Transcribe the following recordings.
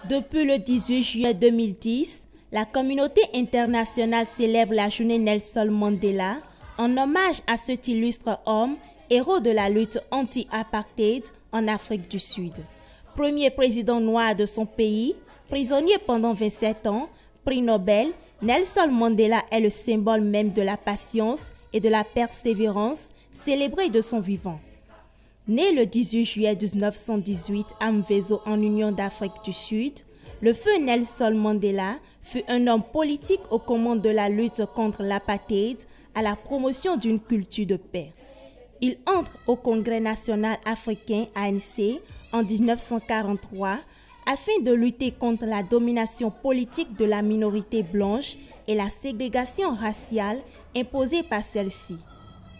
Depuis le 18 juillet 2010, la communauté internationale célèbre la journée Nelson Mandela en hommage à cet illustre homme, héros de la lutte anti-apartheid en Afrique du Sud. Premier président noir de son pays, prisonnier pendant 27 ans, prix Nobel, Nelson Mandela est le symbole même de la patience et de la persévérance célébrée de son vivant. Né le 18 juillet 1918 à Mvezo en Union d'Afrique du Sud, le feu Nelson Mandela fut un homme politique aux commandes de la lutte contre l'apartheid à la promotion d'une culture de paix. Il entre au Congrès national africain ANC en 1943 afin de lutter contre la domination politique de la minorité blanche et la ségrégation raciale imposée par celle-ci.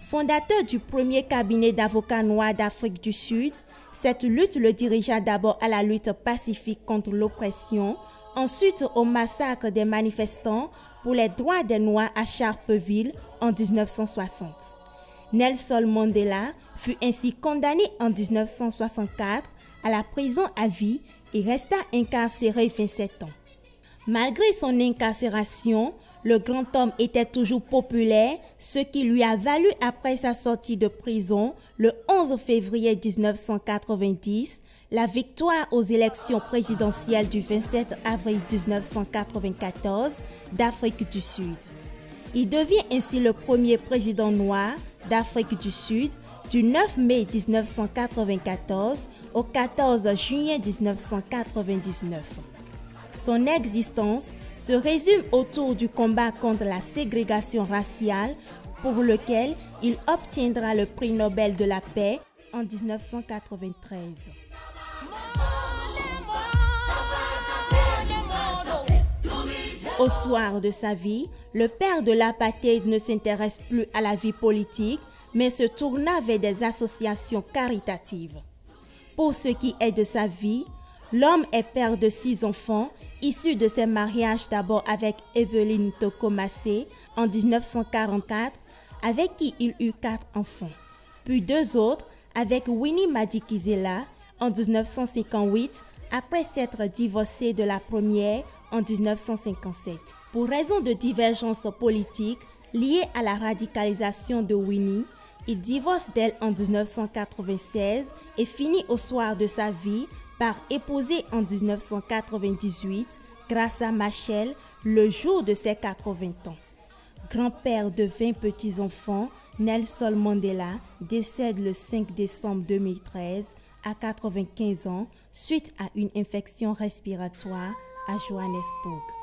Fondateur du premier cabinet d'avocats noirs d'Afrique du Sud, cette lutte le dirigea d'abord à la lutte pacifique contre l'oppression, ensuite au massacre des manifestants pour les droits des Noirs à Sharpeville en 1960. Nelson Mandela fut ainsi condamné en 1964 à la prison à vie et resta incarcéré 27 ans. Malgré son incarcération, le grand homme était toujours populaire, ce qui lui a valu après sa sortie de prison le 11 février 1990, la victoire aux élections présidentielles du 27 avril 1994 d'Afrique du Sud. Il devient ainsi le premier président noir d'Afrique du Sud du 9 mai 1994 au 14 juillet 1999. Son existence se résume autour du combat contre la ségrégation raciale pour lequel il obtiendra le prix Nobel de la paix en 1993. Au soir de sa vie, le père de l'apartheid ne s'intéresse plus à la vie politique, mais se tourna vers des associations caritatives. Pour ce qui est de sa vie, l'homme est père de 6 enfants, issus de ses mariages d'abord avec Evelyn Toko-Massé en 1944, avec qui il eut 4 enfants, puis 2 autres avec Winnie Madikizela en 1958, après s'être divorcé de la première en 1957. Pour raison de divergence politique liée à la radicalisation de Winnie, il divorce d'elle en 1996 et finit au soir de sa vie par épouser en 1998 grâce à Machel le jour de ses 80 ans. Grand-père de 20 petits-enfants, Nelson Mandela décède le 5 décembre 2013 à 95 ans suite à une infection respiratoire à Johannesburg.